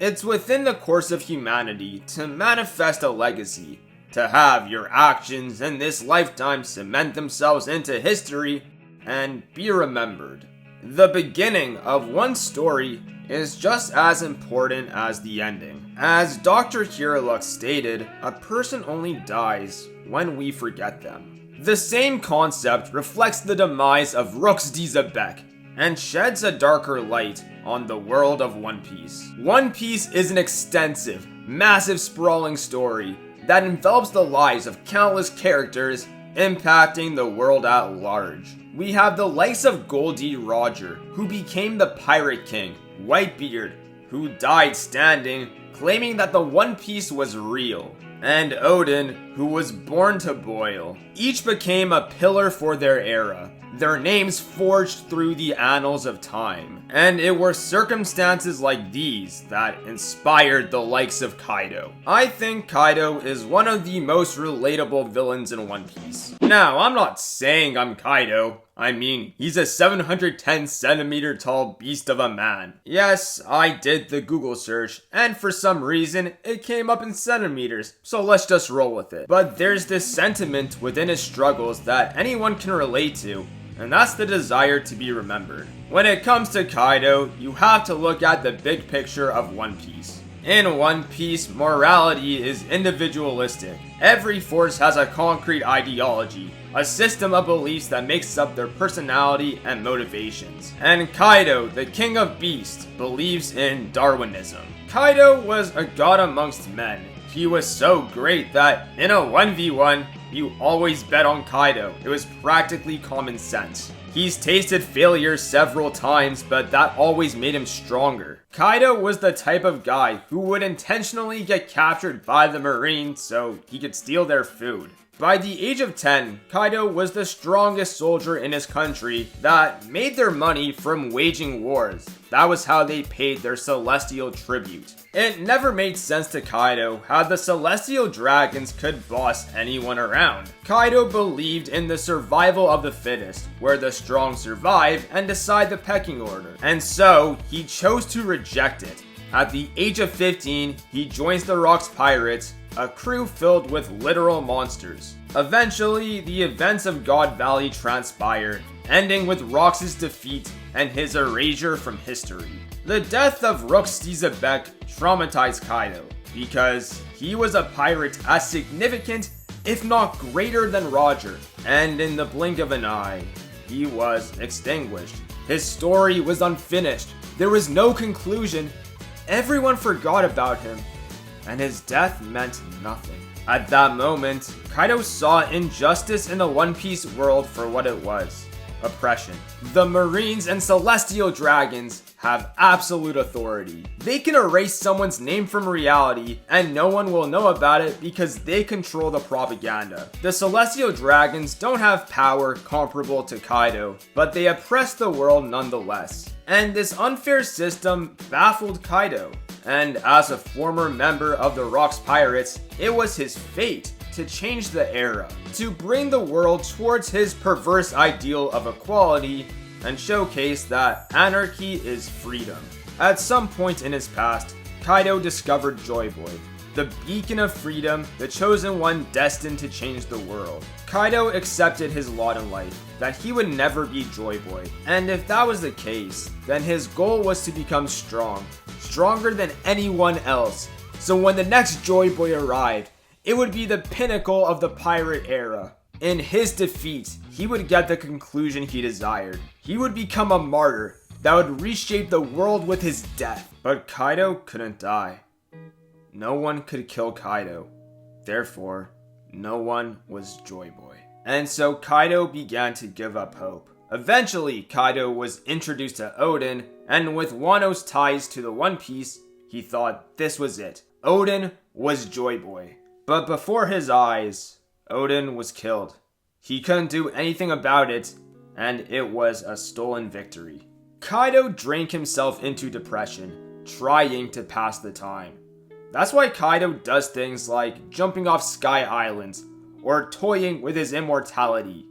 It's within the course of humanity to manifest a legacy, to have your actions in this lifetime cement themselves into history and be remembered. The beginning of one story is just as important as the ending. As Dr. Hiralux stated, a person only dies when we forget them. The same concept reflects the demise of Rooks-Dizabek and sheds a darker light on the world of One Piece. One Piece is an extensive, massive, sprawling story that envelops the lives of countless characters, impacting the world at large. We have the likes of Goldie Roger, who became the Pirate King, Whitebeard, who died standing, claiming that the One Piece was real, and Odin, who was born to boil. Each became a pillar for their era, their names forged through the annals of time, and it were circumstances like these that inspired the likes of Kaido. I think Kaido is one of the most relatable villains in One Piece. Now, I'm not saying I'm Kaido. I mean, he's a 710 centimeter tall beast of a man. Yes, I did the Google search, and for some reason, it came up in centimeters, so let's just roll with it. But there's this sentiment within his struggles that anyone can relate to, and that's the desire to be remembered. When it comes to Kaido, you have to look at the big picture of One Piece. In One Piece, morality is individualistic. Every force has a concrete ideology, a system of beliefs that makes up their personality and motivations. And Kaido, the king of beasts, believes in Darwinism. Kaido was a god amongst men. He was so great that in a 1v1, you always bet on Kaido. It was practically common sense. He's tasted failure several times, but that always made him stronger. Kaido was the type of guy who would intentionally get captured by the Marines so he could steal their food. By the age of 10, Kaido was the strongest soldier in his country that made their money from waging wars. That was how they paid their celestial tribute. It never made sense to Kaido how the celestial dragons could boss anyone around. Kaido believed in the survival of the fittest, where the strong survive and decide the pecking order. And so, he chose to reject it. At the age of 15, he joins the Rocks Pirates, a crew filled with literal monsters. Eventually, the events of God Valley transpired, ending with Rocks' defeat and his erasure from history. The death of Rooks-Dizabek traumatized Kaido, because he was a pirate as significant, if not greater than Roger, and in the blink of an eye, he was extinguished. His story was unfinished, there was no conclusion, everyone forgot about him, and his death meant nothing. At that moment, Kaido saw injustice in the One Piece world for what it was: oppression. The Marines and Celestial Dragons have absolute authority. They can erase someone's name from reality and no one will know about it because they control the propaganda. The Celestial Dragons don't have power comparable to Kaido, but they oppress the world nonetheless. And this unfair system baffled Kaido. And as a former member of the Rocks Pirates, it was his fate to change the era, to bring the world towards his perverse ideal of equality and showcase that anarchy is freedom. At some point in his past, Kaido discovered Joy Boy, the beacon of freedom, the chosen one destined to change the world. Kaido accepted his lot in life, that he would never be Joy Boy, and if that was the case, then his goal was to become strong, stronger than anyone else. So when the next Joy Boy arrived, it would be the pinnacle of the pirate era. In his defeat, he would get the conclusion he desired. He would become a martyr that would reshape the world with his death. But Kaido couldn't die. No one could kill Kaido. Therefore, no one was Joy Boy. And so Kaido began to give up hope. Eventually, Kaido was introduced to Odin, and with Wano's ties to the One Piece, he thought this was it. Odin was Joy Boy. But before his eyes, Odin was killed. He couldn't do anything about it, and it was a stolen victory. Kaido drank himself into depression, trying to pass the time. That's why Kaido does things like jumping off sky islands or toying with his immortality,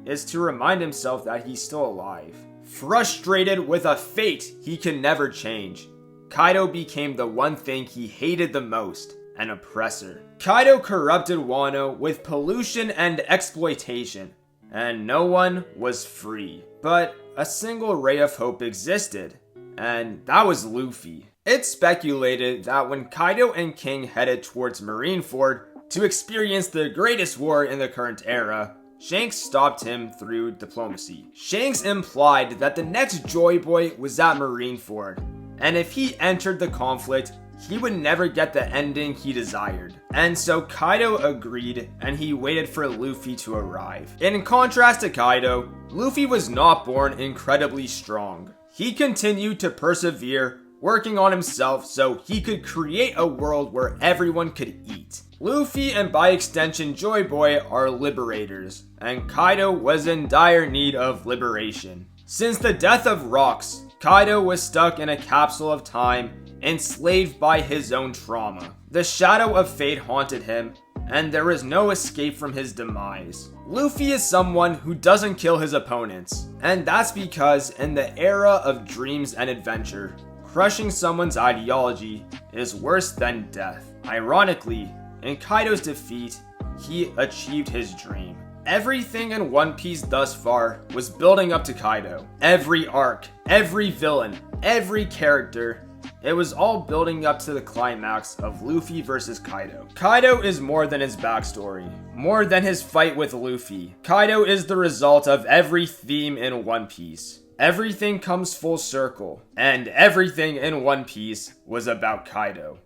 is to remind himself that he's still alive. Frustrated with a fate he can never change, Kaido became the one thing he hated the most, an oppressor. Kaido corrupted Wano with pollution and exploitation, and no one was free. But a single ray of hope existed, and that was Luffy. It's speculated that when Kaido and King headed towards Marineford to experience the greatest war in the current era, Shanks stopped him through diplomacy. Shanks implied that the next Joy Boy was at Marineford, and if he entered the conflict, he would never get the ending he desired. And so Kaido agreed, and he waited for Luffy to arrive. In contrast to Kaido, Luffy was not born incredibly strong. He continued to persevere, working on himself so he could create a world where everyone could eat. Luffy and by extension Joy Boy are liberators, and Kaido was in dire need of liberation. Since the death of Rocks, Kaido was stuck in a capsule of time, enslaved by his own trauma. The shadow of fate haunted him, and there was no escape from his demise. Luffy is someone who doesn't kill his opponents, and that's because in the era of dreams and adventure, crushing someone's ideology is worse than death. Ironically, in Kaido's defeat, he achieved his dream. Everything in One Piece thus far was building up to Kaido. Every arc, every villain, every character, it was all building up to the climax of Luffy versus Kaido. Kaido is more than his backstory, more than his fight with Luffy. Kaido is the result of every theme in One Piece. Everything comes full circle, and everything in One Piece was about Kaido.